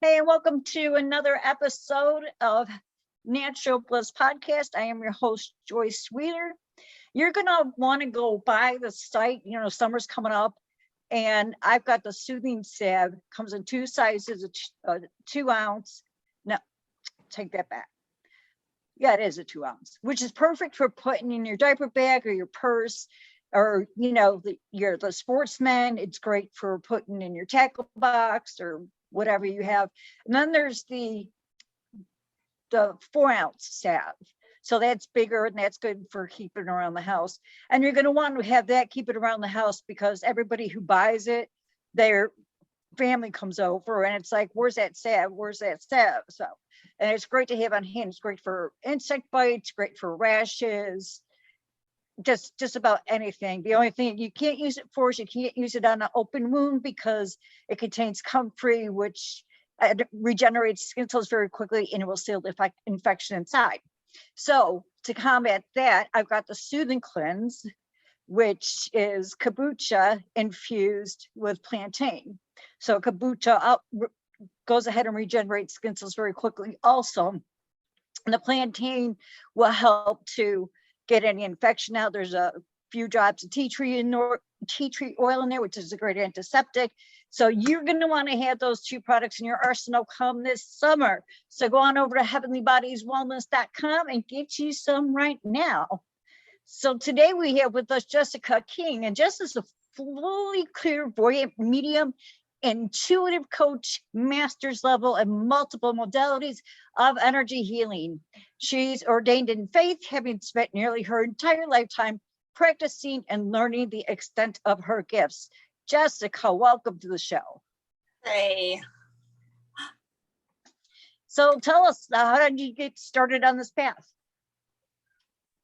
Hey, and welcome to another episode of Natural Bliss Podcast. I am your host, Joyce Sweeter. You're going to want to go by the site. You know, summer's coming up, and I've got the soothing salve. Comes in two sizes, a 2 ounce. No, take that back. Yeah, it is a 2 ounce, which is perfect for putting in your diaper bag or your purse, or you're the sportsman. It's great for putting in your tackle box or whatever you have. And then there's the 4 ounce salve. So that's bigger and that's good for keeping around the house. And you're going to want to have that, keep it around the house, because everybody who buys it, their family comes over and it's like, where's that salve? Where's that salve? So, and it's great to have on hand. It's great for insect bites, great for rashes, just about anything. The only thing you can't use it for is you can't use it on an open wound because it contains comfrey, which regenerates skin cells very quickly and it will seal the infection inside. So to combat that, I've got the Soothing Cleanse, which is kombucha infused with plantain. So kombucha goes ahead and regenerates skin cells very quickly also. And the plantain will help to get any infection out. There's a few drops of tea tree oil in there, which is a great antiseptic. So you're going to want to have those two products in your arsenal come this summer. So go on over to heavenlybodieswellness.com and get you some right now. So today we have with us Jessica King, and Jess is a fully clairvoyant medium, intuitive coach, master's level, and multiple modalities of energy healing. She's ordained in faith, having spent nearly her entire lifetime practicing and learning the extent of her gifts. Jessica, welcome to the show. Hey. So tell us, how did you get started on this path?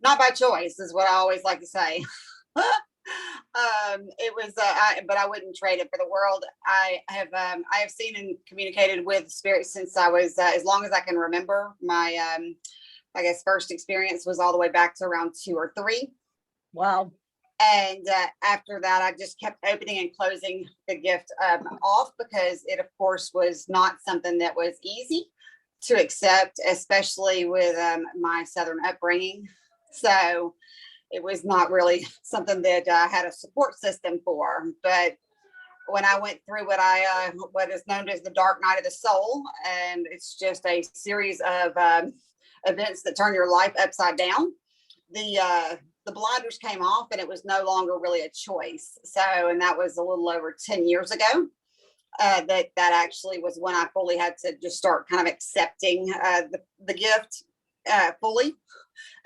Not by choice is what I always like to say. It was, but I wouldn't trade it for the world. I have seen and communicated with spirits since I was, as long as I can remember. My, I guess, first experience was all the way back to around 2 or 3. Wow. And after that, I just kept opening and closing the gift off, because it, of course, was not something that was easy to accept, especially with my Southern upbringing. So it was not really something that I had a support system for. But when I went through what is known as the dark night of the soul, and it's just a series of events that turn your life upside down, the blinders came off and it was no longer really a choice. So, and that was a little over 10 years ago. That actually was when I fully had to just start kind of accepting the gift fully,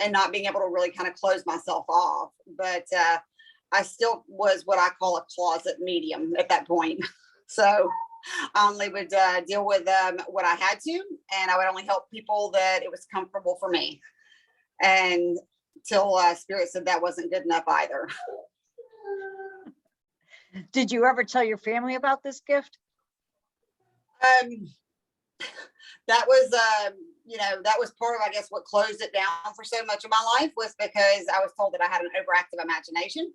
and not being able to really kind of close myself off. But I still was what I call a closet medium at that point. So I only would deal with what I had to, and I would only help people that it was comfortable for me. And till Spirit said that wasn't good enough either. Did you ever tell your family about this gift? That was, that was part of, I guess, what closed it down for so much of my life, was because I was told that I had an overactive imagination,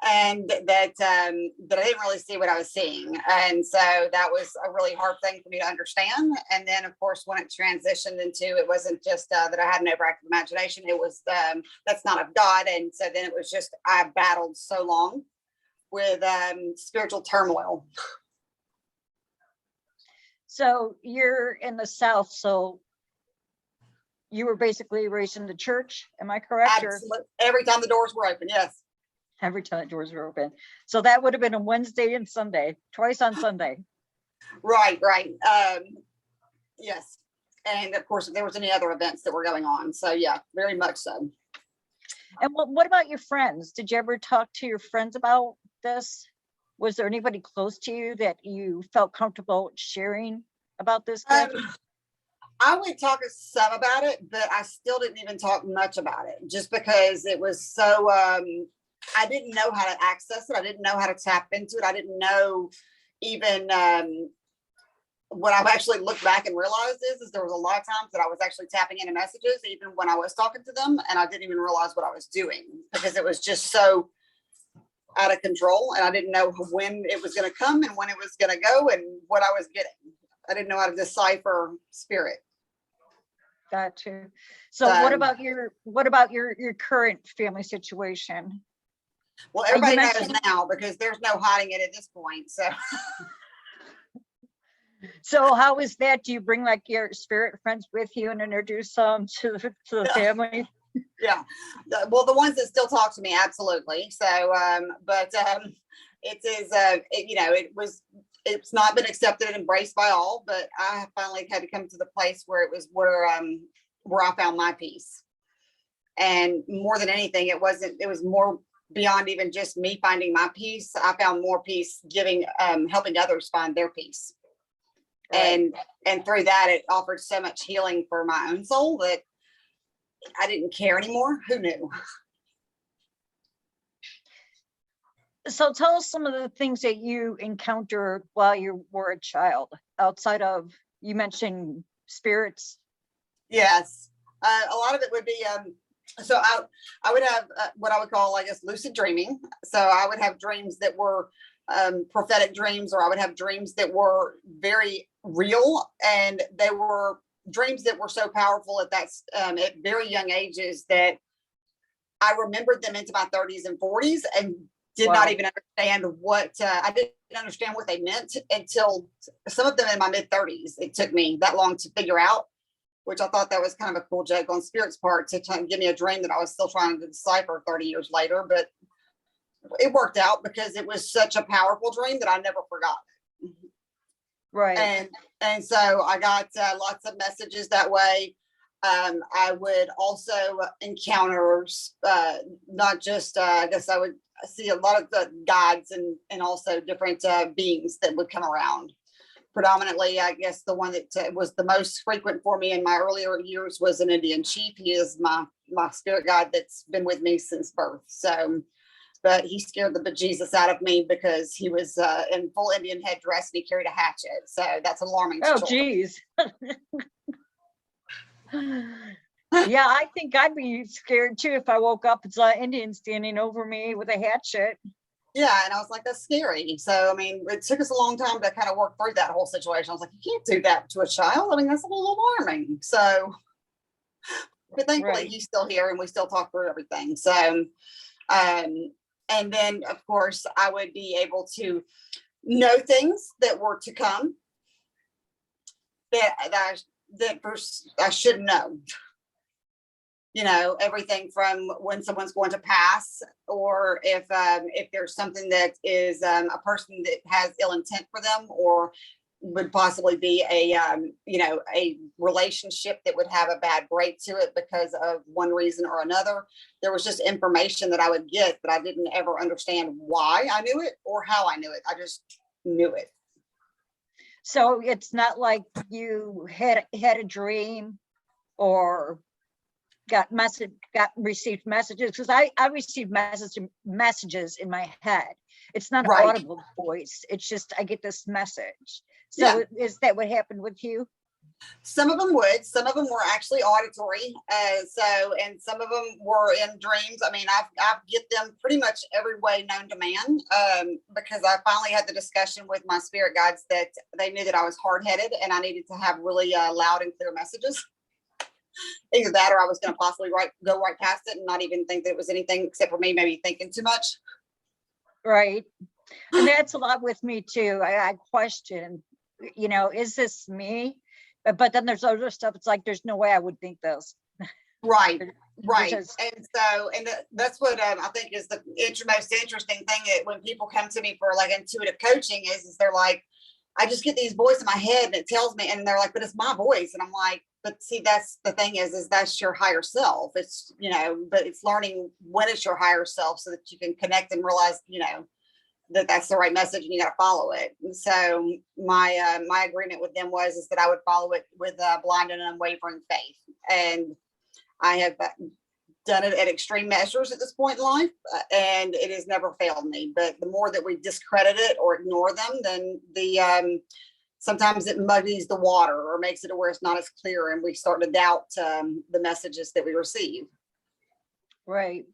and that I didn't really see what I was seeing. And so that was a really hard thing for me to understand. And then, of course, when it transitioned into, it wasn't just that I had an overactive imagination, it was that's not of God. And so then it was just, I battled so long with spiritual turmoil. So you're in the South, so you were basically raised in the church. Am I correct? Absolutely. Every time the doors were open, yes. Every time the doors were open. So that would have been a Wednesday and Sunday, twice on Sunday. Right. Yes. And of course, if there was any other events that were going on. So yeah, very much so. And what about your friends? Did you ever talk to your friends about this? Was there anybody close to you that you felt comfortable sharing about this gift? I would talk some about it, but I still didn't even talk much about it, just because it was so, I didn't know how to access it. I didn't know how to tap into it. I didn't know even what I've actually looked back and realized is there was a lot of times that I was actually tapping into messages, even when I was talking to them, and I didn't even realize what I was doing, because it was just so, out of control, and I didn't know when it was going to come and when it was going to go and what I was getting. I didn't know how to decipher spirit. Got you. So what about your current family situation? Well, everybody knows mentioned- now because there's no hiding it at this point. So how is that? Do you bring like your spirit friends with you and introduce them to the family? Yeah. Well, the ones that still talk to me, absolutely. So, it is, it's not been accepted and embraced by all, but I finally had to come to the place where it was where I found my peace. And more than anything, it was more beyond even just me finding my peace. I found more peace helping others find their peace. Right. And through that, it offered so much healing for my own soul that I didn't care anymore. Who knew? So tell us some of the things that you encountered while you were a child, outside of, you mentioned spirits. Yes. A lot of it would be, so I would have what I would call, I guess, lucid dreaming. So I would have dreams that were prophetic dreams, or I would have dreams that were very real, and they were dreams that were so powerful at very young ages that I remembered them into my 30s and 40s and did not even understand I didn't understand what they meant until some of them in my mid 30s. It took me that long to figure out, which I thought that was kind of a cool joke on Spirit's part to give me a dream that I was still trying to decipher 30 years later. But it worked out because it was such a powerful dream that I never forgot. Right. And so I got lots of messages that way. I would also encounter not just, I guess I would see a lot of the guides and also different beings that would come around. Predominantly, I guess the one that was the most frequent for me in my earlier years was an Indian chief. He is my spirit guide that's been with me since birth. So, but he scared the bejesus out of me because he was in full Indian headdress and he carried a hatchet. So that's alarming. Oh, geez. Yeah, I think I'd be scared too if I woke up and saw an Indian standing over me with a hatchet. Yeah, and I was like, that's scary. So, I mean, it took us a long time to kind of work through that whole situation. I was like, you can't do that to a child. I mean, that's a little alarming. So, but thankfully he's still here and we still talk through everything. So, and then of course I would be able to know things that were to come that I should know. You know, everything from when someone's going to pass, or if there's something that is a person that has ill intent for them, or would possibly be a relationship that would have a bad break to it because of one reason or another. There was just information that I would get, but I didn't ever understand why I knew it or how I knew it. I just knew it. So it's not like you had a dream or received messages, because I received messages in my head. It's not an audible voice. It's just I get this message. So is that what happened with you? Some of them would. Some of them were actually auditory. And some of them were in dreams. I mean, I get them pretty much every way known to man, because I finally had the discussion with my spirit guides that they knew that I was hard-headed and I needed to have really loud and clear messages. Either that or I was going to possibly go right past it and not even think that it was anything except for me maybe thinking too much. Right. And that's a lot with me too. I question, is this me? But then there's other stuff. It's like, there's no way I would think this. Right. And that's what I think is the most interesting thing, when people come to me for like intuitive coaching is they're like, I just get these voices in my head and it tells me, and they're like, but it's my voice. And I'm like, but see, that's the thing is that's your higher self. It's, but it's learning when it's your higher self so that you can connect and realize, that that's the right message and you got to follow it. And so my agreement with them is that I would follow it with blind and unwavering faith. And I have done it at extreme measures at this point in life, and it has never failed me. But the more that we discredit it or ignore them, then sometimes it muddies the water or makes it to where it's not as clear, and we start to doubt the messages that we receive. Right.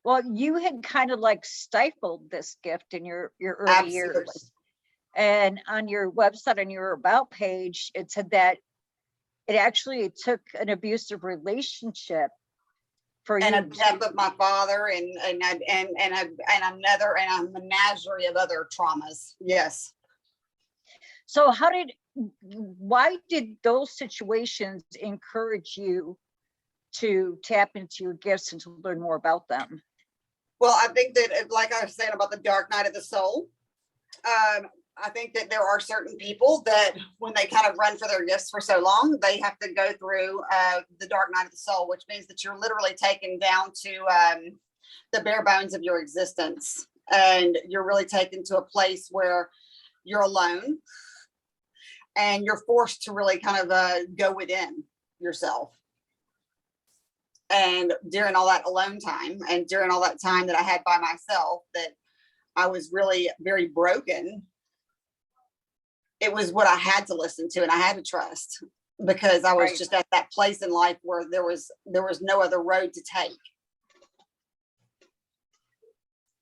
Well, you had kind of like stifled this gift in your early Absolutely. years. And on your website, on your about page, it said that it actually took an abusive relationship for And you a death of my father and a menagerie of other traumas. Yes. So why did those situations encourage you to tap into your gifts and to learn more about them? Well, I think that, like I was saying about the dark night of the soul, I think that there are certain people that when they kind of run for their gifts for so long, they have to go through the dark night of the soul, which means that you're literally taken down to the bare bones of your existence. And you're really taken to a place where you're alone and you're forced to really kind of go within yourself. And during all that alone time and during all that time that I had by myself, that I was really very broken. It was what I had to listen to and I had to trust, because I was just at that place in life where there was no other road to take.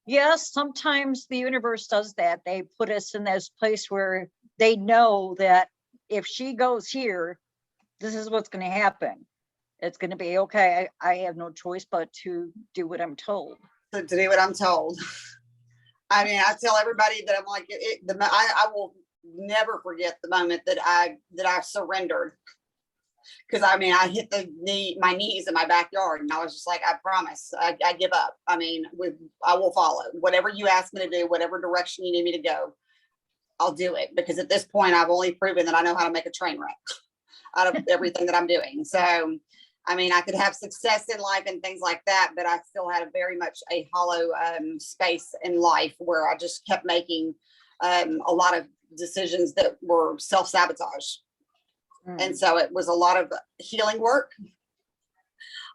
Yes, sometimes the universe does that. They put us in this place where they know that if she goes here, this is what's going to happen. It's going to be okay. I have no choice but to do what I'm told. To do what I'm told. I mean, I tell everybody that I'm like, I will never forget the moment that I surrendered. Because I mean, I hit my knees in my backyard, and I was just like, I promise, I give up. I mean, I will follow whatever you ask me to do, whatever direction you need me to go. I'll do it, because at this point, I've only proven that I know how to make a train wreck out of everything that I'm doing. So, I mean, I could have success in life and things like that, but I still had a very much a hollow space in life where I just kept making a lot of decisions that were self-sabotage. And so it was a lot of healing work,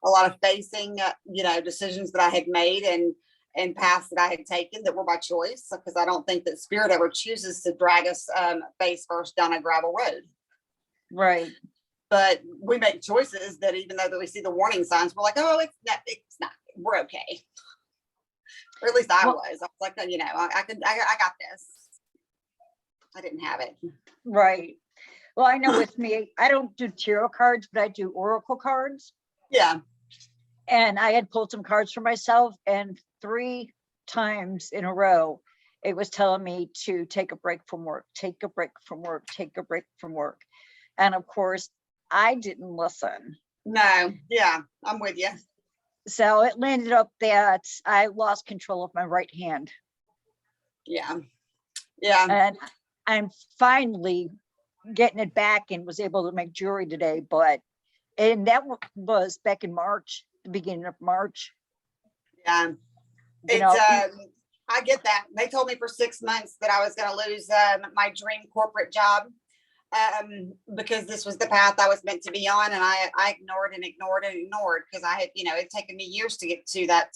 a lot of facing, decisions that I had made and paths that I had taken that were by choice, because I don't think that spirit ever chooses to drag us face first down a gravel road. Right. But we make choices that even though that we see the warning signs, we're like, oh, it's not, we're okay. Or at least I was like, I got this. I didn't have it. Right. Well, I know with me, I don't do tarot cards, but I do oracle cards. Yeah. And I had pulled some cards for myself, and 3 times in a row, it was telling me to take a break from work, take a break from work, take a break from work. And of course, I didn't listen. No. Yeah, I'm with you. So it landed up that I lost control of my right hand. Yeah. Yeah. And I'm finally getting it back and was able to make jewelry today, and that was back in March, the beginning of March. Yeah. I get that. They told me for 6 months that I was going to lose my dream corporate job because this was the path I was meant to be on. And I ignored and ignored and ignored, because I had, it'd taken me years to get to that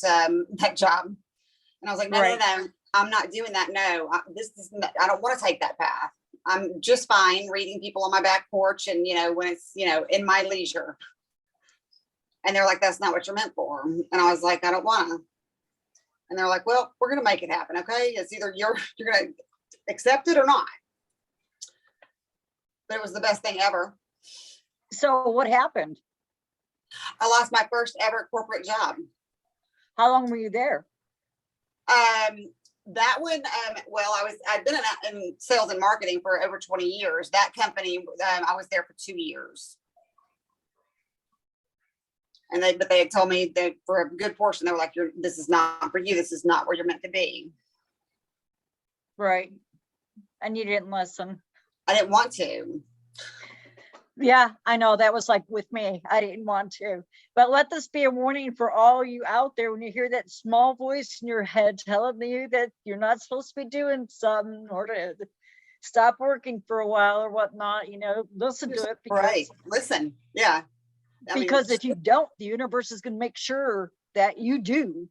job. And I was like, no, I'm not doing that. No, I don't want to take that path. I'm just fine reading people on my back porch and, when it's, in my leisure. And they're like, that's not what you're meant for. And I was like, I don't want to. And they're like, well, we're going to make it happen. Okay. It's either you're going to accept it or not. But it was the best thing ever. So what happened? I lost my first ever corporate job. How long were you there? That one, I'd been in sales and marketing for over 20 years. That company, I was there for 2 years. And they had told me that for a good portion, they were like, this is not for you. This is not where you're meant to be. Right. And you didn't listen. I didn't want to. Yeah, I know, that was like with me. I didn't want to. But let this be a warning for all you out there when you hear that small voice in your head telling you that you're not supposed to be doing something, or to stop working for a while or whatnot, listen to it. Right. Listen. Yeah. Because if you don't, the universe is going to make sure that you do.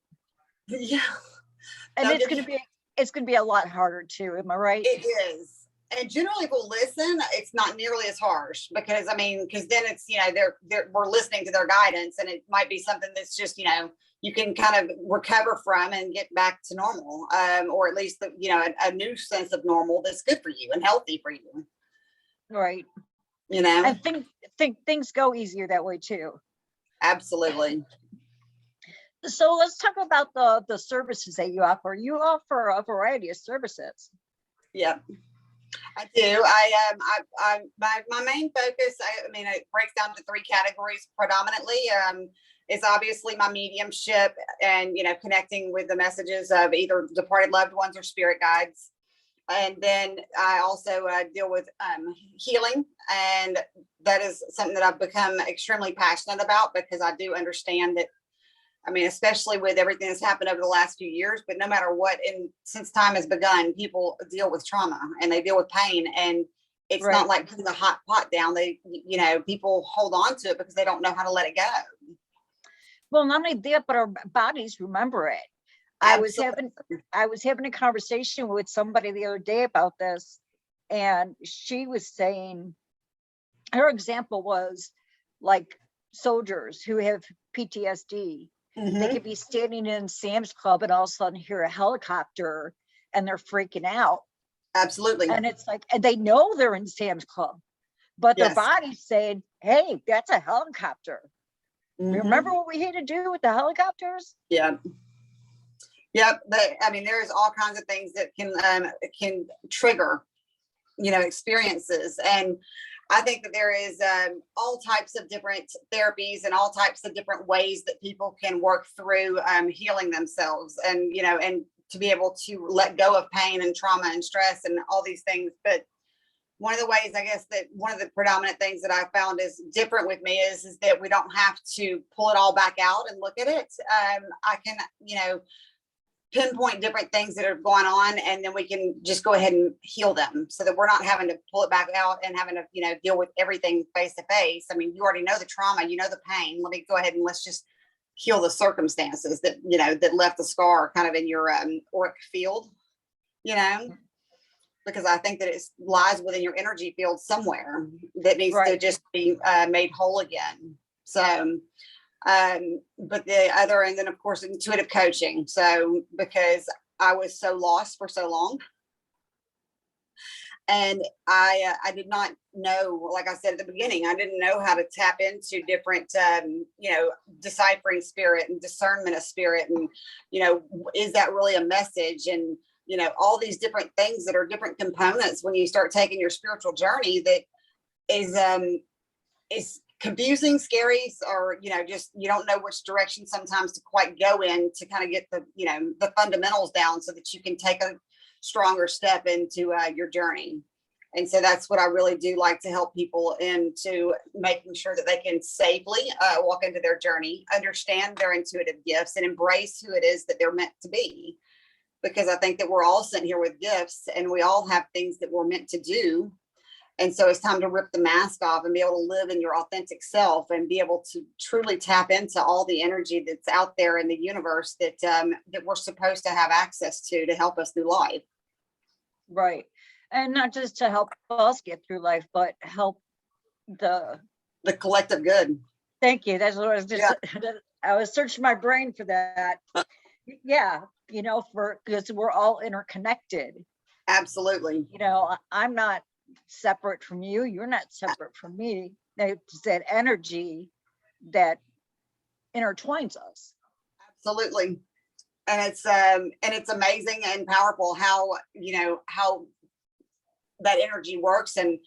Yeah. And it's going to be a lot harder too. Am I right? It is. And generally, if we'll listen, it's not nearly as harsh because I mean, because then it's, you know, we're listening to their guidance, and it might be something that's just, you know, you can kind of recover from and get back to normal, or at least you know, a new sense of normal that's good for you and healthy for you. Right. You know, I think things go easier that way too. absolutely. So let's talk about the services that you offer. You offer a variety of services. Yeah. I do. My main focus, I mean, it breaks down to 3 categories predominantly. Is obviously my mediumship and, you know, connecting with the messages of either departed loved ones or spirit guides. And then I also deal with healing, and that is something that I've become extremely passionate about because I do understand that, I mean, especially with everything that's happened over the last few years, but no matter what, since time has begun, people deal with trauma and they deal with pain, and it's not like putting a hot pot down. They, you know, people hold on to it because they don't know how to let it go. Well, not only that, but our bodies remember it. I was having a conversation with somebody the other day about this, and she was saying her example was like soldiers who have PTSD. They could be standing in Sam's Club and all of a sudden hear a helicopter and they're freaking out. Absolutely. And it's like, and they know they're in Sam's Club, but their body's saying, hey, that's a helicopter. Remember what we had to do with the helicopters? Yeah. Yep. But I mean, there's all kinds of things that can trigger, you know, experiences. And I think that there is all types of different therapies and all types of different ways that people can work through healing themselves, and, you know, and to be able to let go of pain and trauma and stress and all these things. But one of the ways, I guess, that one of the predominant things that I found is different with me is that we don't have to pull it all back out and look at it. I can, you know, pinpoint different things that are going on, and then we can just go ahead and heal them so that we're not having to pull it back out and having to, you know, deal with everything face to face. I mean, you already know the trauma, you know, the pain. Let me go ahead and let's just heal the circumstances that, you know, that left the scar kind of in your auric field, you know, because I think that it lies within your energy field somewhere that needs to just be made whole again. So, but the other, and then of course, intuitive coaching. So, because I was so lost for so long, and I did not know, like I said at the beginning, I didn't know how to tap into different, you know, deciphering spirit and discernment of spirit. And, you know, is that really a message? And, you know, all these different things that are different components when you start taking your spiritual journey that is confusing, scary, or, you know, just, you don't know which direction sometimes to quite go in to kind of get the, you know, the fundamentals down so that you can take a stronger step into your journey. And so that's what I really do like to help people into making sure that they can safely walk into their journey, understand their intuitive gifts, and embrace who it is that they're meant to be. Because I think that we're all sent here with gifts, and we all have things that we're meant to do. And so it's time to rip the mask off and be able to live in your authentic self and be able to truly tap into all the energy that's out there in the universe that that we're supposed to have access to help us through life. Right. And not just to help us get through life, but help the collective good. Thank you. That's what I was just, I was searching my brain for that. Yeah. You know, because we're all interconnected. Absolutely. You know, I'm not separate from you. You're not separate from me. It's that energy that intertwines us. Absolutely. And it's amazing and powerful how, you know, how that energy works, and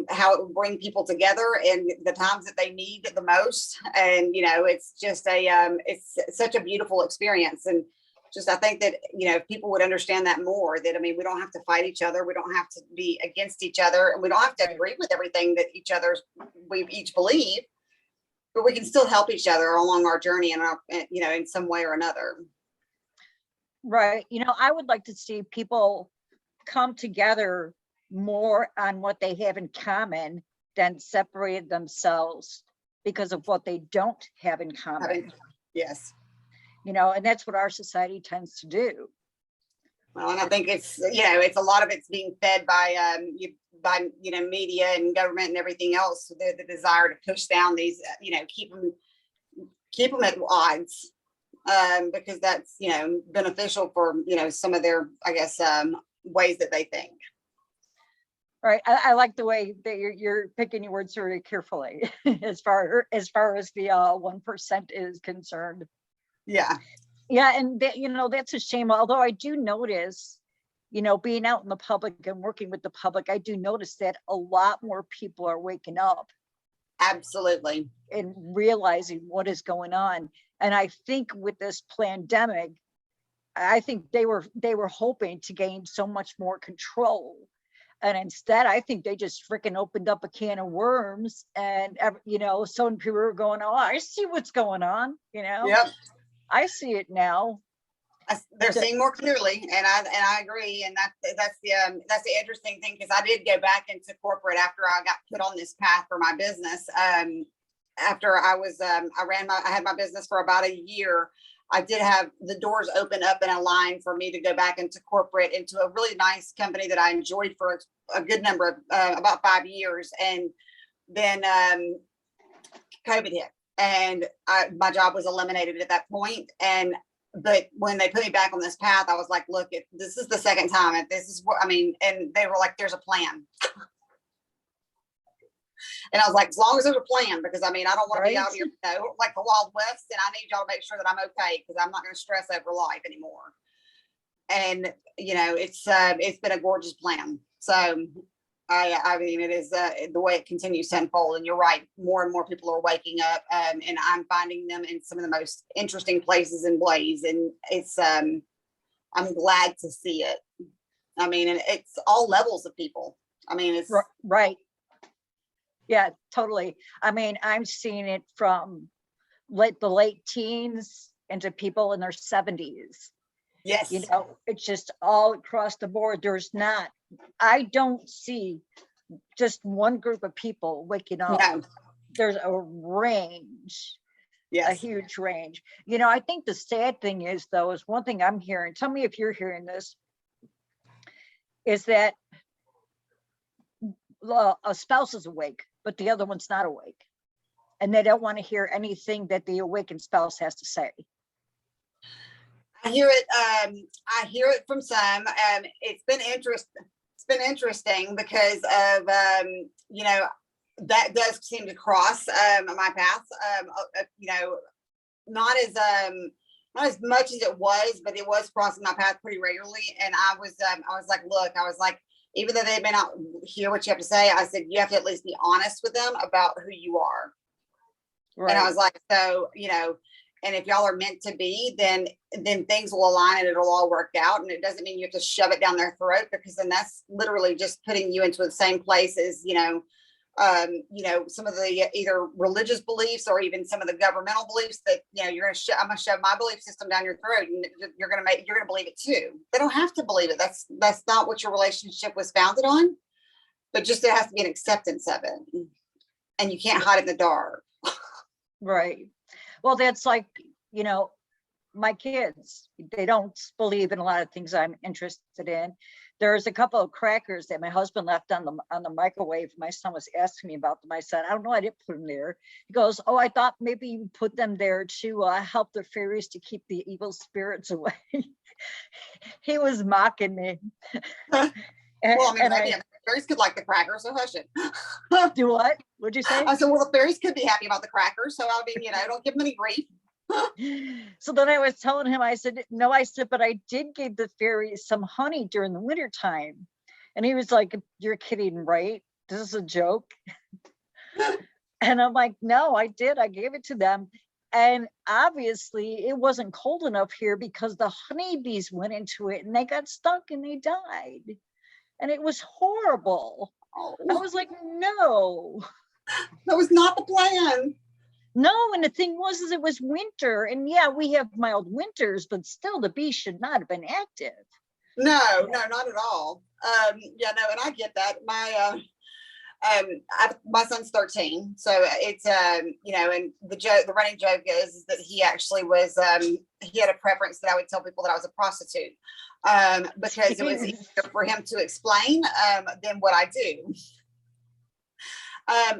how it will bring people together in the times that they need it the most. And, you know, it's just it's such a beautiful experience. And just, I think that, you know, if people would understand that more, that, I mean, we don't have to fight each other. We don't have to be against each other, and we don't have to agree with everything that we each believe, but we can still help each other along our journey, and you know, in some way or another. Right. You know, I would like to see people come together more on what they have in common than separate themselves because of what they don't have in common. Yes. You know, and that's what our society tends to do. Well, and I think it's, it's a lot of it's being fed by, media and government and everything else, the desire to push down these, keep them at odds, because that's, beneficial for, some of their, I guess, ways that they think. Right. I like the way that you're picking your words very carefully as far as the 1% is concerned. Yeah. Yeah, and that, that's a shame. Although I do notice, being out in the public and working with the public, I do notice that a lot more people are waking up. Absolutely. And realizing what is going on. And I think with this pandemic, I think they were hoping to gain so much more control. And instead, I think they just freaking opened up a can of worms, and so many people are going, "Oh, I see what's going on." Yep. I see it now. They're seeing more clearly, and I agree. And that's the interesting thing, because I did go back into corporate after I got put on this path for my business. After I was I had my business for about a year. I did have the doors open up in a line for me to go back into corporate, into a really nice company that I enjoyed for a good number of about 5 years. And then COVID hit, and my job was eliminated at that point. But when they put me back on this path, I was like, look, if this is the second time, if this is what, and they were like, there's a plan. And I was like, as long as there's a plan, because I don't want to be out here, like the Wild West, and I need y'all to make sure that I'm okay, because I'm not going to stress over life anymore. And it's been a gorgeous plan. So it is the way it continues to unfold. And you're right, more and more people are waking up, and I'm finding them in some of the most interesting places in Blaze, and it's I'm glad to see it. And it's all levels of people. It's right. Yeah, totally. I'm seeing it from the late teens into people in their 70s. Yes. It's just all across the board. I don't see just one group of people waking up. No. There's a range. Yes. A huge range. I think the sad thing is, though, is one thing I'm hearing, tell me if you're hearing this, is that a spouse is awake, but the other one's not awake, and they don't want to hear anything that the awakened spouse has to say. I hear it from some. It's been interesting because of that does seem to cross my path. Not as much as it was, but it was crossing my path pretty regularly. And I was like, even though they may not hear what you have to say, I said, you have to at least be honest with them about who you are. Right. And I was like, so, and if y'all are meant to be, then things will align and it'll all work out. And it doesn't mean you have to shove it down their throat, because then that's literally just putting you into the same place as, some of the either religious beliefs or even some of the governmental beliefs that, I'm going to shove my belief system down your throat, and you're going to believe it too. They don't have to believe it. That's not what your relationship was founded on, but just there has to be an acceptance of it, and you can't hide in the dark. Right. Well, that's like, my kids, they don't believe in a lot of things I'm interested in. There's a couple of crackers that my husband left on the microwave. My son was asking me about them. I said, I don't know, I didn't put them there. He goes, oh, I thought maybe you put them there to help the fairies to keep the evil spirits away. He was mocking me. Well, the fairies could like the crackers, so hush it. Do what? What'd you say? I said, well, the fairies could be happy about the crackers, so don't give them any grief. So then I was telling him, I said, no, but I did give the fairies some honey during the winter time. And he was like, you're kidding, right? This is a joke. And I'm like, no, I did. I gave it to them. And obviously it wasn't cold enough here, because the honeybees went into it and they got stuck and they died. And it was horrible. Oh. I was like, no. That was not the plan. No, and the thing was, it was winter, and yeah, we have mild winters, but still, the bees should not have been active. No, not at all. And I get that. My son's 13, so it's you know, and the running joke is that he actually was he had a preference that I would tell people that I was a prostitute, because it was easier for him to explain than what I do.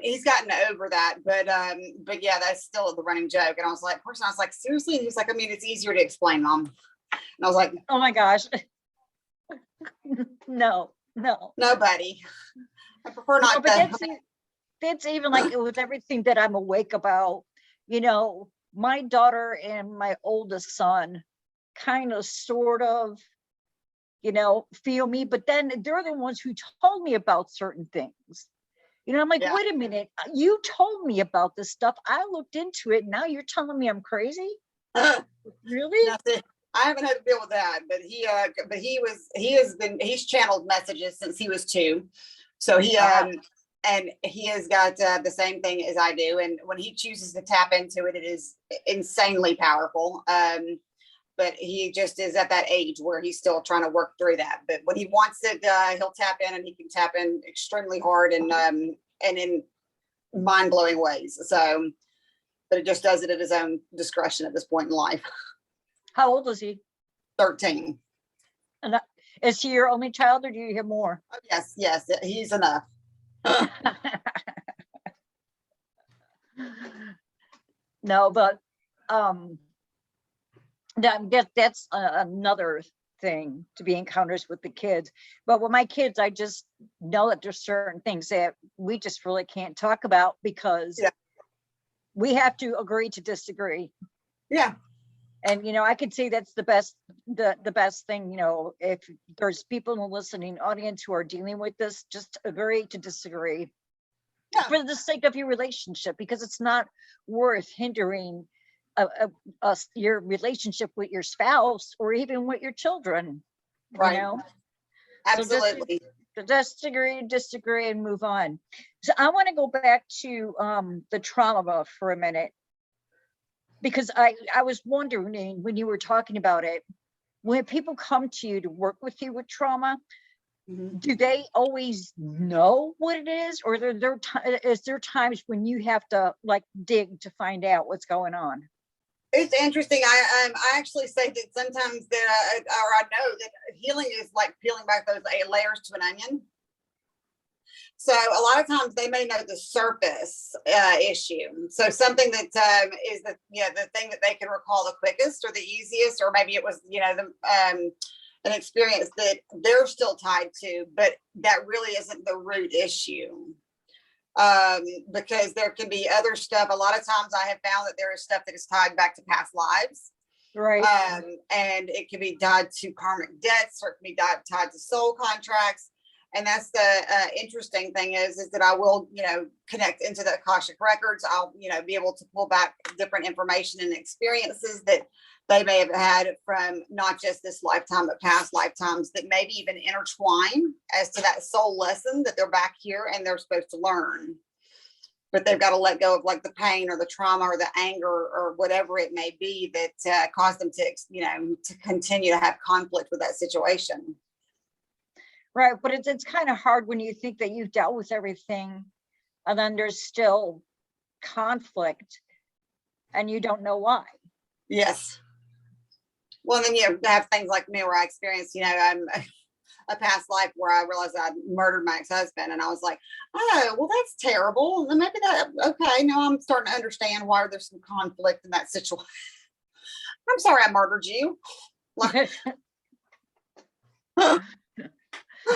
He's gotten over that, but yeah, that's still the running joke. And I was like, seriously? And he's like, I mean, it's easier to explain, Mom. And I was like, oh my gosh. No, buddy. I prefer not but that's even like with everything that I'm awake about. You know, my daughter and my oldest son kind of sort of, you know, feel me, but then they're the ones who told me about certain things. You know, I'm like, Yeah. wait a minute, you told me about this stuff. I looked into it. Now you're telling me I'm crazy? Really? Nothing. I haven't had to deal with that, but he's channeled messages since he was 2. So and he has got the same thing as I do. And when he chooses to tap into it, it is insanely powerful. But he just is at that age where he's still trying to work through that. But when he wants it, he'll tap in, and he can tap in extremely hard and in mind-blowing ways. So, but it just does it at his own discretion at this point in life. How old is he? 13. And is he your only child, or do you have more? Oh, yes, he's enough. No, but that's another thing, to be encounters with the kids. But with my kids, I just know that there's certain things that we just really can't talk about, because we have to agree to disagree. Yeah. And, you know, I could say that's the best thing, you know, if there's people in the listening audience who are dealing with this, just agree to disagree for the sake of your relationship, because it's not worth hindering your relationship with your spouse or even with your children. Right. You know? Absolutely. So just disagree and move on. So I want to go back to the trauma for a minute, because I was wondering, when you were talking about it, when people come to you to work with you with trauma, do they always know what it is, or is there times when you have to like dig to find out what's going on? It's interesting. I actually say that sometimes that I know that healing is like peeling back those layers to an onion. So a lot of times they may know the surface issue. So something that is the thing that they can recall the quickest or the easiest, or maybe it was an experience that they're still tied to, but that really isn't the root issue. Because there can be other stuff. A lot of times I have found that there is stuff that is tied back to past lives. Right. And it can be tied to karmic debts, or it can be tied to soul contracts. And that's the interesting thing is that I will, connect into the Akashic records. I'll, be able to pull back different information and experiences that they may have had from not just this lifetime, but past lifetimes that maybe even intertwine as to that soul lesson that they're back here and they're supposed to learn. But they've got to let go of like the pain or the trauma or the anger or whatever it may be that caused them to, to continue to have conflict with that situation. Right. But it's kind of hard when you think that you've dealt with everything and then there's still conflict and you don't know why. Yes. Well, then you have things like me where I experienced, a past life where I realized I'd murdered my ex-husband, and I was like, oh, well, that's terrible. And maybe okay, now I'm starting to understand why there's some conflict in that situation. I'm sorry I murdered you.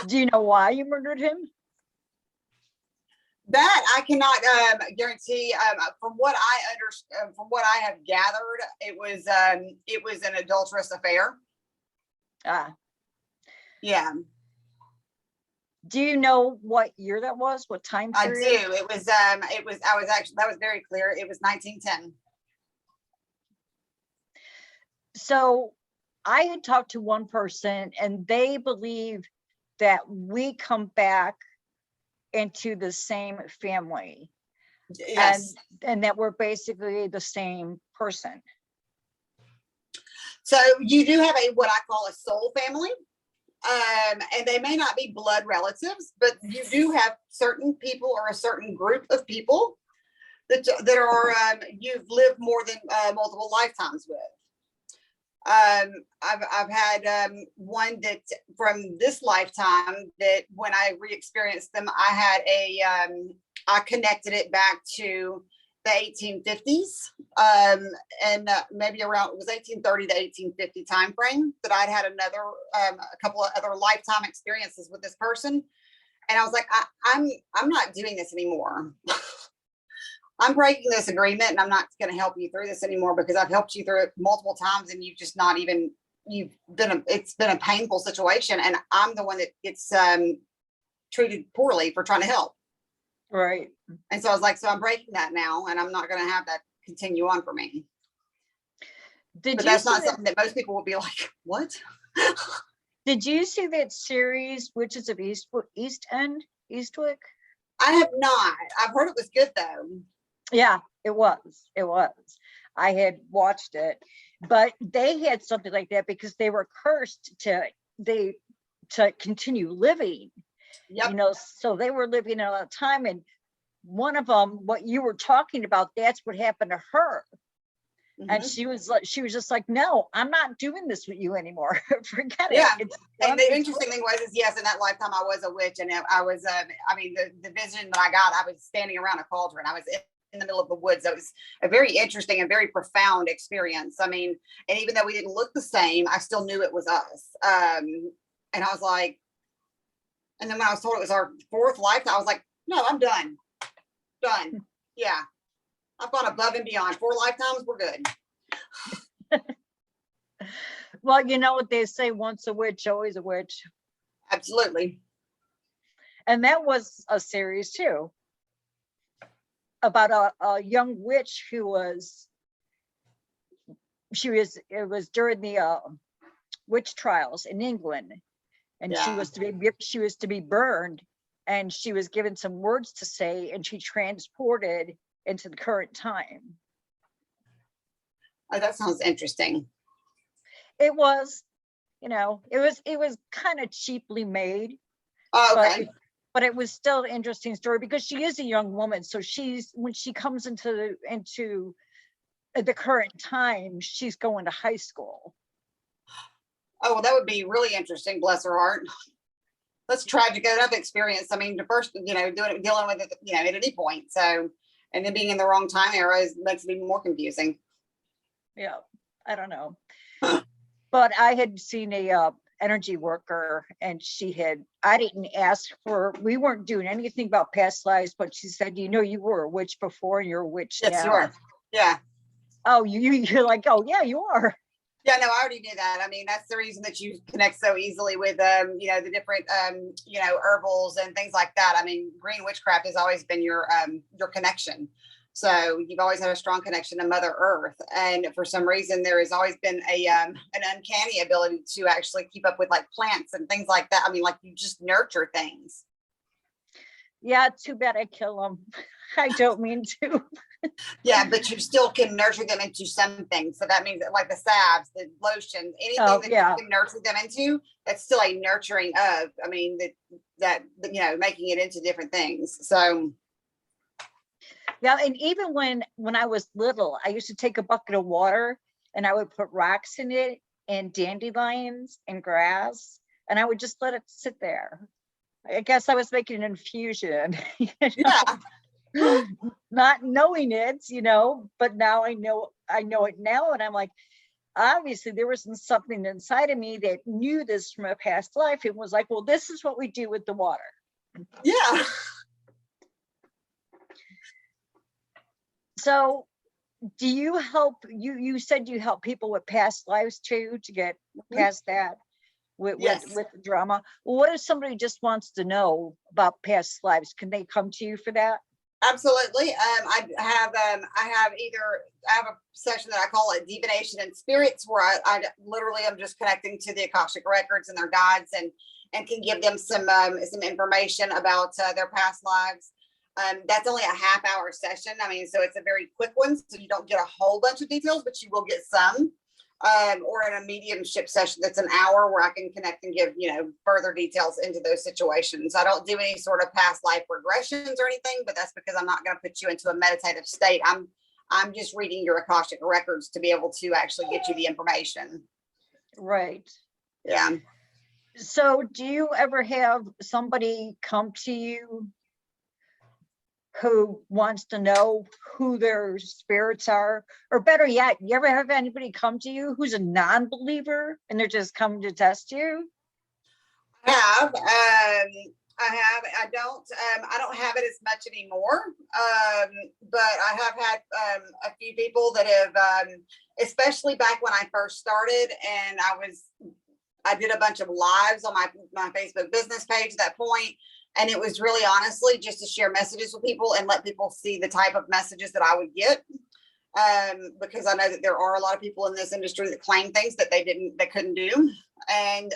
Do you know why you murdered him? That I cannot guarantee. From what I understand, from what I have gathered, it was an adulterous affair. Yeah. Do you know what year that was? What time period? I do. It was that was very clear. It was 1910. So I had talked to one person and they believe that we come back into the same family. Yes. And that we're basically the same person. So you do have what I call a soul family. And they may not be blood relatives, but you do have certain people or a certain group of people that are you've lived more than multiple lifetimes with. I've had one that from this lifetime that when I re-experienced them, I had I connected it back to the 1850s, and maybe around, it was 1830 to 1850 time frame that I'd had another a couple of other lifetime experiences with this person, and I was like, I'm not doing this anymore. I'm breaking this agreement, and I'm not going to help you through this anymore, because I've helped you through it multiple times, and you've just not even, it's been a painful situation, and I'm the one that gets treated poorly for trying to help. Right. And so I was like, so I'm breaking that now, and I'm not going to have that continue on for me. But that's not something that most people will be like, what? Did you see that series, Witches of Eastwick? I have not. I've heard it was good though. Yeah, it was. I had watched it, but they had something like that because they were cursed to continue living. Yep. You know, so they were living in a time, and one of them, what you were talking about, that's what happened to her. Mm-hmm. And she was just like, no, I'm not doing this with you anymore. Forget it. Yeah. And the interesting thing was, yes, in that lifetime I was a witch, and I was I mean, the vision that I got, I was standing around a cauldron. I was in the middle of the woods. So it was a very interesting and very profound experience. I mean, and even though we didn't look the same, I still knew it was us. And I was like, and then when I was told it was our fourth lifetime, I was like, no, I'm done. Yeah. I've gone above and beyond. 4 lifetimes, we're good. Well, you know what they say, once a witch, always a witch. Absolutely. And that was a series too, about a young witch who was, it was during the witch trials in England, and she was to be burned, and she was given some words to say, and she transported into the current time. Oh, that sounds interesting. It was, you know, it was kind of cheaply made. Oh, okay. But it was still an interesting story, because she is a young woman. So when she comes into the current time, she's going to high school. Oh, well, that would be really interesting. Bless her heart. That's tragic enough experience. I mean, the first, you know, dealing with it, you know, at any point. So, and then being in the wrong time era makes it even more confusing. Yeah, I don't know. But I had seen a energy worker, and I didn't ask we weren't doing anything about past lives, but she said, you know, you were a witch before, and you're a witch now. Yes, you are. Yeah. Oh, you're like, oh yeah, you are. Yeah, no, I already knew that. I mean, that's the reason that you connect so easily with, you know, the different, you know, herbals and things like that. I mean, green witchcraft has always been your connection. So you've always had a strong connection to Mother Earth. And for some reason, there has always been an uncanny ability to actually keep up with like plants and things like that. I mean, like, you just nurture things. Yeah, too bad I kill them. I don't mean to. Yeah, but you still can nurture them into something. So that means that, like the salves, the lotions, anything you can nurture them into, that's still a nurturing of, I mean, that you know, making it into different things. So yeah, and even when I was little, I used to take a bucket of water, and I would put rocks in it and dandelions and grass, and I would just let it sit there. I guess I was making an infusion. You know? Yeah. Not knowing it, you know, but now I know it now, and I'm like, obviously there was something inside of me that knew this from a past life. It was like, well, this is what we do with the water. Yeah. So do you help, you said you help people with past lives too, to get past that with drama? Well, what if somebody just wants to know about past lives? Can they come to you for that? Absolutely. I have a session that I call it Divination and Spirits, where I literally am just connecting to the Akashic records and their guides, and can give them some information about their past lives. That's only a half-hour session. I mean, so it's a very quick one, so you don't get a whole bunch of details, but you will get some. or in a mediumship session that's an hour where I can connect and give, further details into those situations. I don't do any sort of past life regressions or anything, but that's because I'm not going to put you into a meditative state. I'm just reading your Akashic records to be able to actually get you the information. Right. Yeah. So do you ever have somebody come to you who wants to know who their spirits are? Or better yet, you ever have anybody come to you who's a non-believer and they're just coming to test you? I don't have it as much anymore. But I have had a few people that have, especially back when I first started, and I did a bunch of lives on my Facebook business page at that point. And it was really honestly just to share messages with people and let people see the type of messages that I would get. Because I know that there are a lot of people in this industry that claim things that they couldn't do. And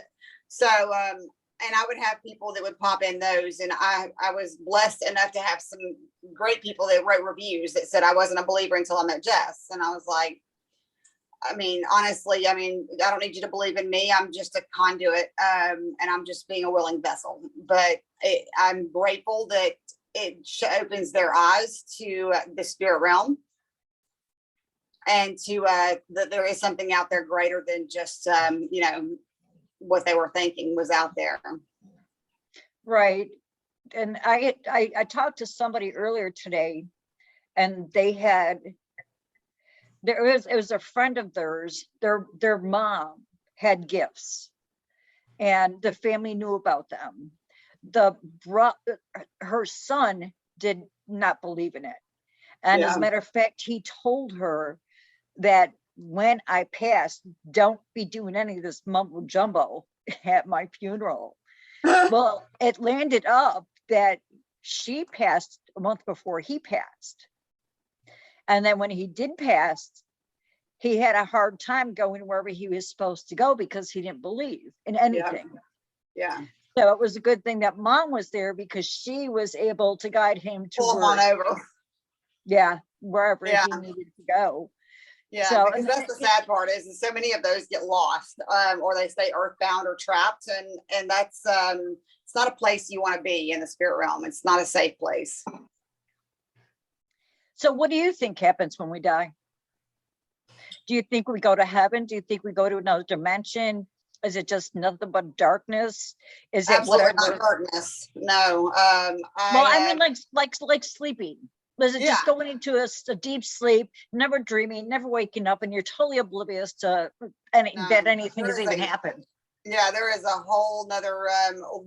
so, and I would have people that would pop in those. And I was blessed enough to have some great people that wrote reviews that said I wasn't a believer until I met Jess. And I was like, honestly, I don't need you to believe in me. I'm just a conduit, and I'm just being a willing vessel. But I'm grateful that it opens their eyes to the spirit realm, and to that there is something out there greater than just what they were thinking was out there. Right. And I talked to somebody earlier today, and it was a friend of theirs, their mom had gifts and the family knew about them. Her son did not believe in it. And as a matter of fact, he told her that when I passed, don't be doing any of this mumbo jumbo at my funeral. Well, it landed up that she passed a month before he passed. And then when he did pass, he had a hard time going wherever he was supposed to go because he didn't believe in anything. Yeah. So it was a good thing that mom was there because she was able to guide him to pull him on over. Yeah, wherever he needed to go. Yeah, so, because that's the sad part is so many of those get lost, or they stay earthbound or trapped, and that's it's not a place you want to be in the spirit realm. It's not a safe place. So what do you think happens when we die? Do you think we go to heaven? Do you think we go to another dimension? Is it just nothing but darkness? Is it Absolutely whatever? not darkness. No. I mean, like sleeping. Is it just going into a deep sleep, never dreaming, never waking up, and you're totally oblivious to that anything has even happened? Yeah, there is a whole nother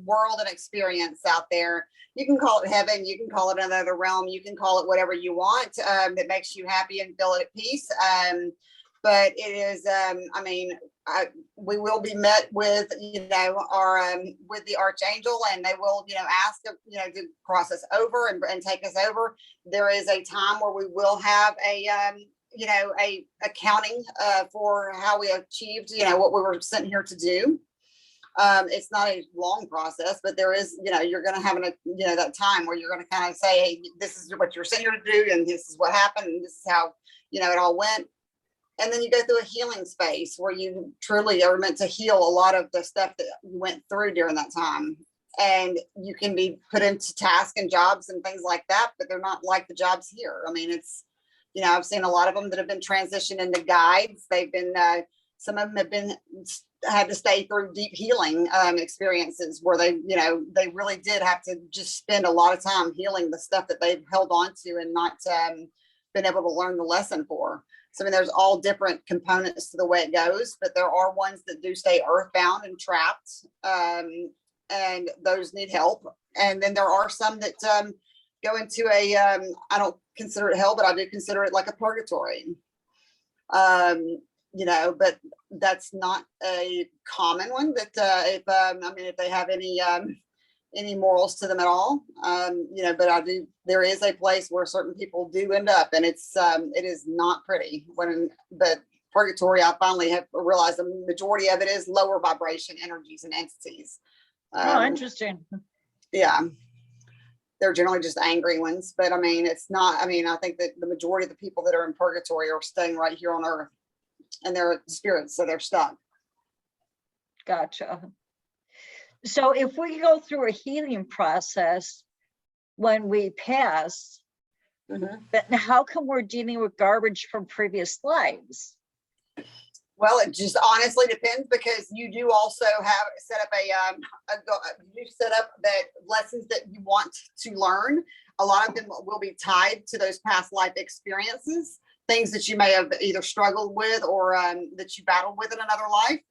world and experience out there. You can call it heaven, you can call it another realm, you can call it whatever you want that makes you happy and feel at peace. But it is, we will be met with, our with the archangel, and they will, ask, to cross us over and take us over. There is a time where we will have a accounting for how we achieved, what we were sent here to do. It's not a long process, but there is, you're going to have that time where you're going to kind of say, hey, this is what you're sent here to do, and this is what happened, and this is how, it all went. And then you go through a healing space where you truly are meant to heal a lot of the stuff that you went through during that time. And you can be put into tasks and jobs and things like that, but they're not like the jobs here. I mean, it's, I've seen a lot of them that have been transitioned into guides. They've been, some of them had to stay through deep healing experiences where they really did have to just spend a lot of time healing the stuff that they've held on to and not been able to learn the lesson for. So, there's all different components to the way it goes, but there are ones that do stay earthbound and trapped, and those need help. And then there are some that go into I don't consider it hell, but I do consider it like a purgatory. But that's not a common one. That if they have any morals to them at all, but there is a place where certain people do end up, and it is not pretty. But purgatory, I finally have realized the majority of it is lower vibration energies and entities. Interesting. Yeah, they're generally just angry ones, but it's not. I think that the majority of the people that are in purgatory are staying right here on earth. and their spirits, so they're stuck. Gotcha. So if we go through a healing process when we pass, Mhm. then how come we're dealing with garbage from previous lives? Well, it just honestly depends, because you do also have set up you set up that lessons that you want to learn. A lot of them will be tied to those past life experiences, things that you may have either struggled with or that you battled with in another life.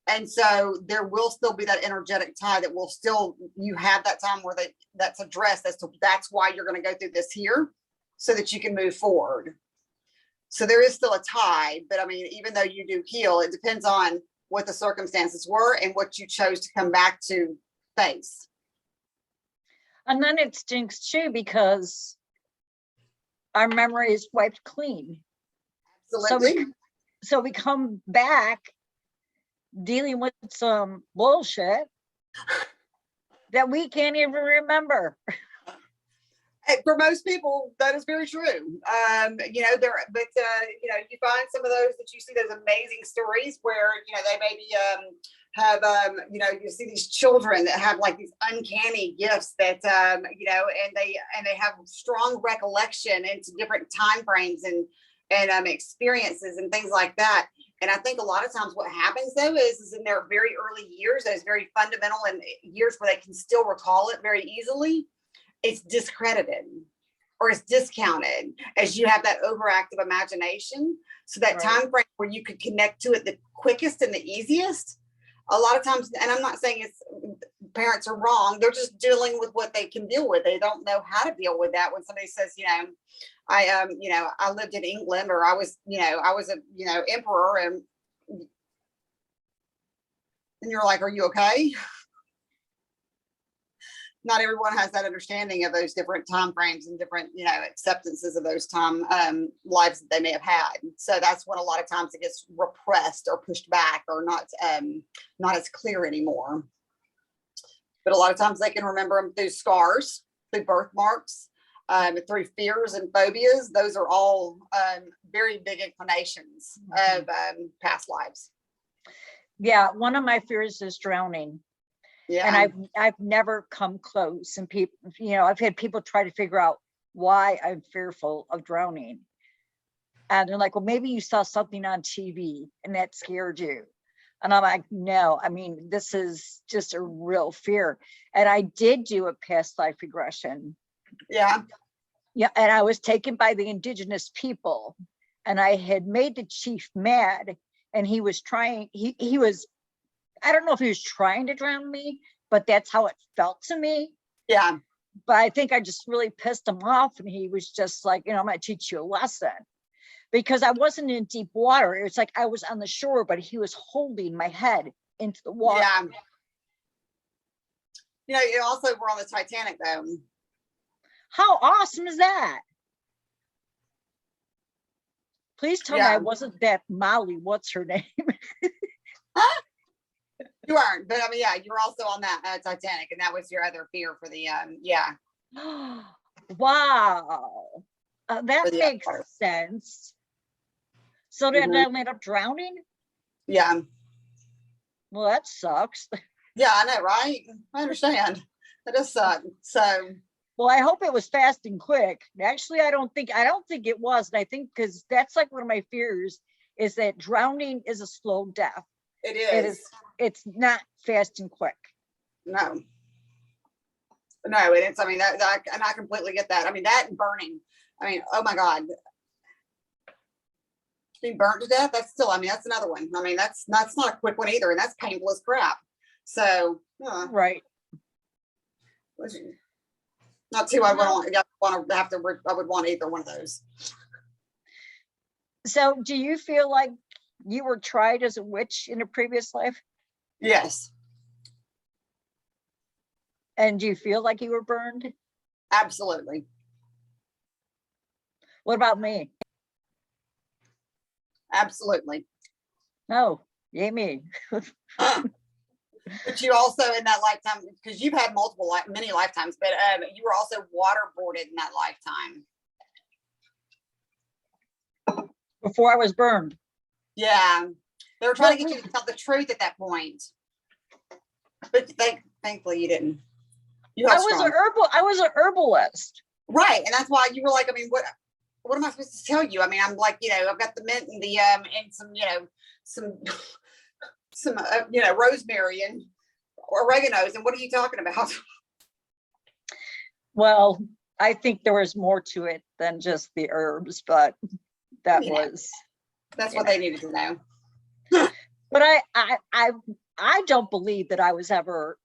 And so there will still be that energetic tie that will still, you have that time where that's addressed as to that's why you're going to go through this here, so that you can move forward. So there is still a tie, but I mean, even though you do heal, it depends on what the circumstances were and what you chose to come back to face. And then it stinks too, because our memory is wiped clean. Absolutely. So we come back dealing with some bullshit that we can't even remember. For most people, that is very true. You know, you know, you find some of those that you see those amazing stories where, you know, they maybe have, you know, you see these children that have like these uncanny gifts that, you know, and they have strong recollection into different time frames and experiences and things like that. And I think a lot of times what happens though is in their very early years, those very fundamental and years where they can still recall it very easily, it's discredited or it's discounted as you have that overactive imagination. So that time frame where you could connect to it the quickest and the easiest, a lot of times, and I'm not saying it's parents are wrong, they're just dealing with what they can deal with. They don't know how to deal with that. When somebody says, you know, you know, I lived in England, or I was a, you know, emperor, and you're like, are you okay? Not everyone has that understanding of those different time frames and different, you know, acceptances of those time lives that they may have had. So that's when a lot of times it gets repressed or pushed back or not as clear anymore. But a lot of times they can remember them through scars, through birthmarks, through fears and phobias. Those are all very big inclinations of past lives. Yeah, one of my fears is drowning. Yeah. And I've never come close. And people, you know, I've had people try to figure out why I'm fearful of drowning. And they're like, well, maybe you saw something on TV and that scared you. And I'm like, no, I mean, this is just a real fear. And I did do a past life regression. Yeah. Yeah. And I was taken by the indigenous people, and I had made the chief mad, and he was trying, he was, I don't know if he was trying to drown me, but that's how it felt to me. Yeah. But I think I just really pissed him off, and he was just like, you know, I'm going to teach you a lesson, because I wasn't in deep water. It was like I was on the shore, but he was holding my head into the water. Yeah. You know, you also were on the Titanic though. How awesome is that? Please tell me I wasn't that Molly, what's her name? You weren't, but I mean, yeah, you were also on that Titanic, and that was your other fear for the yeah. Wow, that makes sense. So did I end up drowning? Yeah. Well, that sucks. Yeah, I know, right? I understand. That does suck. So. Well, I hope it was fast and quick. Actually, I don't think it was. And I think because that's like one of my fears is that drowning is a slow death. It is. It's not fast and quick. No, and it's, I mean, that and I completely get that. I mean, that and burning. I mean, oh my God. Being burnt to death, that's still, I mean, that's another one. I mean, that's not a quick one either, and that's painful as crap. So, right. Not too, I would want either one of those. So do you feel like you were tried as a witch in a previous life? Yes. And do you feel like you were burned? Absolutely. What about me? Absolutely. No, yay me. But you also in that lifetime, because you've had many lifetimes, but you were also waterboarded in that lifetime. Before I was burned. Yeah, they were trying to Well, get you to tell the truth at that point, but thankfully you didn't. You held strong. I was an herbalist. Right, and that's why you were like, I mean, what am I supposed to tell you? I mean, I'm like, I've got the mint and the and some, some rosemary and oregano's, and what are you talking about? Well, I think there was more to it than just the herbs, but that was that's what they needed to know. But I don't believe that I was ever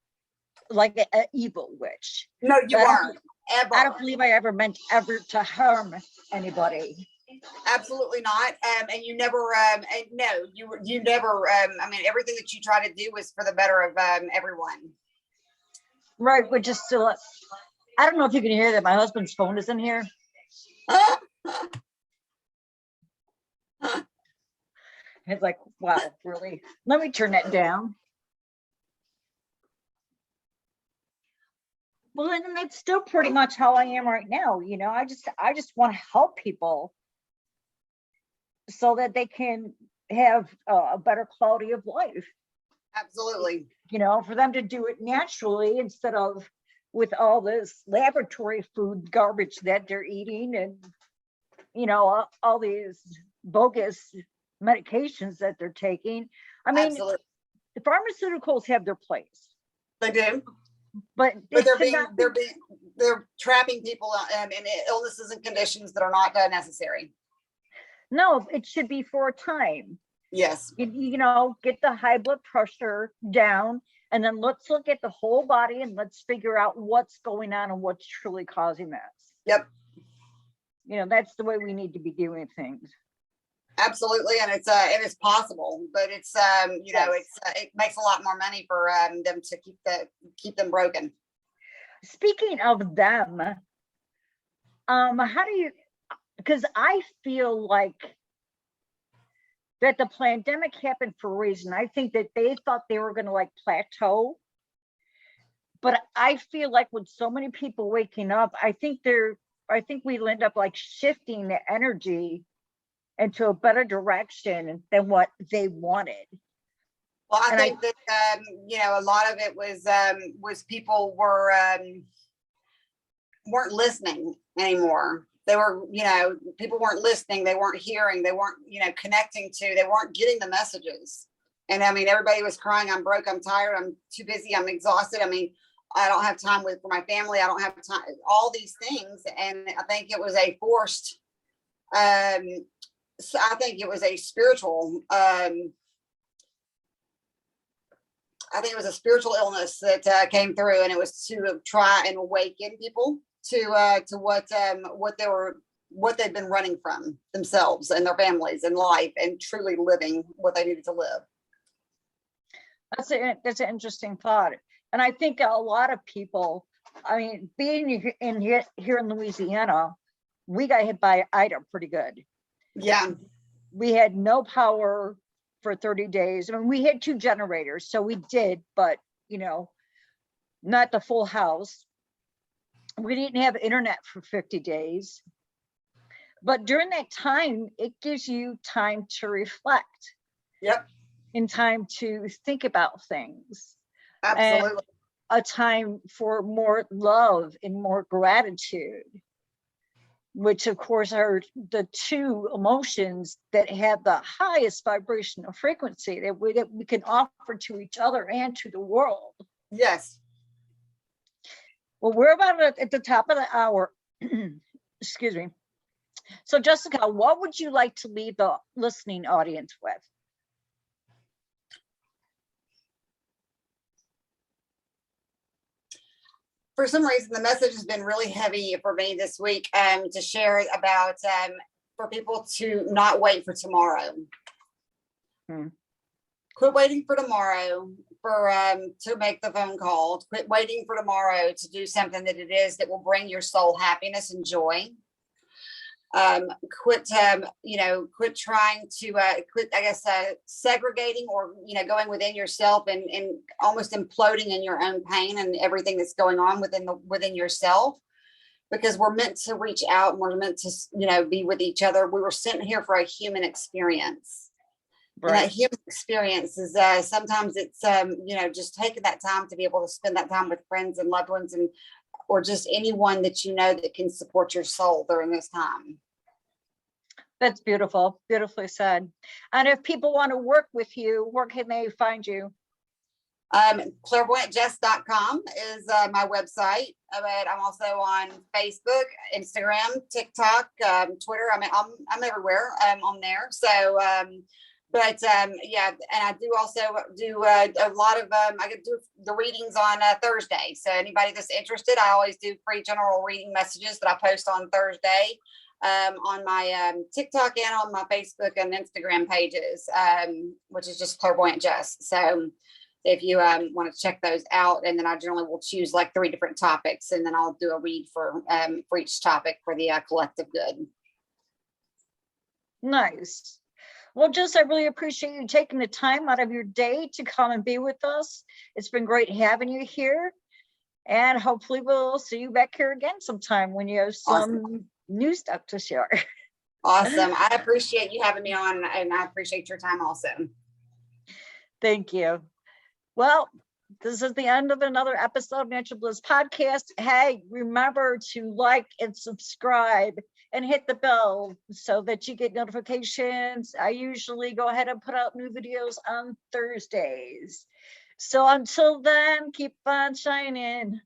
like an evil witch. No, you weren't ever. I don't believe I ever meant ever to harm anybody. Absolutely not. And you never, and no, you never, I mean, everything that you try to do was for the better of everyone. Right, which is still, I don't know if you can hear that my husband's phone is in here. It's like, wow, really? Let me turn that down. Well, and that's still pretty much how I am right now. I just want to help people so that they can have a better quality of life. Absolutely. For them to do it naturally instead of with all this laboratory food garbage that they're eating and, all these bogus medications that they're taking. I mean, absolutely. The pharmaceuticals have their place. They do. But they're trapping people in illnesses and conditions that are not necessary. No, it should be for a time. Yes. Get the high blood pressure down, and then let's look at the whole body and let's figure out what's going on and what's truly causing this. Yep. That's the way we need to be doing things. Absolutely, and it's possible, but it's yes. It makes a lot more money for them to keep them broken. Speaking of them, how do you? Because I feel like that the pandemic happened for a reason. I think that they thought they were going to plateau, but I feel like with so many people waking up, I think we'll end up shifting the energy into a better direction than what they wanted. Well, I think that a lot of it was people weren't listening anymore. They were, people weren't listening. They weren't hearing. They weren't, connecting to. They weren't getting the messages. And I mean, everybody was crying. I'm broke. I'm tired. I'm too busy. I'm exhausted. I mean, I don't have time for my family. I don't have time. All these things, and I think it was a forced. So I think it was a spiritual. I think it was a spiritual illness that came through, and it was to try and awaken people to what they've been running from themselves and their families and life, and truly living what they needed to live. That's an interesting thought, and I think a lot of people. I mean, being here in Louisiana, we got hit by Ida pretty good. Yeah. We had no power for 30 days. I mean, we had 2 generators, so we did, but not the full house. We didn't have internet for 50 days. But during that time, it gives you time to reflect. Yep. And time to think about things. Absolutely. And a time for more love and more gratitude, which of course are the 2 emotions that have the highest vibrational frequency that we can offer to each other and to the world. Yes. Well, we're about at the top of the hour. Excuse me. So Jessica, what would you like to leave the listening audience with? For some reason, the message has been really heavy for me this week to share about for people to not wait for tomorrow. Quit waiting for tomorrow to make the phone call. Quit waiting for tomorrow to do something that it is that will bring your soul happiness and joy. Quit trying to segregating or going within yourself and almost imploding in your own pain and everything that's going on within yourself, because we're meant to reach out and we're meant to be with each other. We were sent here for a human experience, And that Right. human experience is sometimes it's just taking that time to be able to spend that time with friends and loved ones, and or just anyone that you know that can support your soul during this time. That's beautiful. Beautifully said. And if people want to work with you, where can they find you? Clairvoyantjess.com is my website, but I'm also on Facebook, Instagram, TikTok, Twitter. I mean, I'm everywhere on there. So, yeah, and I do also do a lot of I can do the readings on Thursday. So anybody that's interested, I always do free general reading messages that I post on Thursday. On my TikTok and on my Facebook and Instagram pages, which is just Clairvoyant Jess. So if you want to check those out, and then I generally will choose like 3 different topics, and then I'll do a read for each topic for the collective good. Nice. Well, Jess, I really appreciate you taking the time out of your day to come and be with us. It's been great having you here. And hopefully we'll see you back here again sometime when you have some new stuff to share. Awesome. I appreciate you having me on, and I appreciate your time also. Thank you. Well, this is the end of another episode of Natural Bliss Podcast. Hey, remember to like and subscribe and hit the bell so that you get notifications. I usually go ahead and put out new videos on Thursdays. So until then, keep on shining.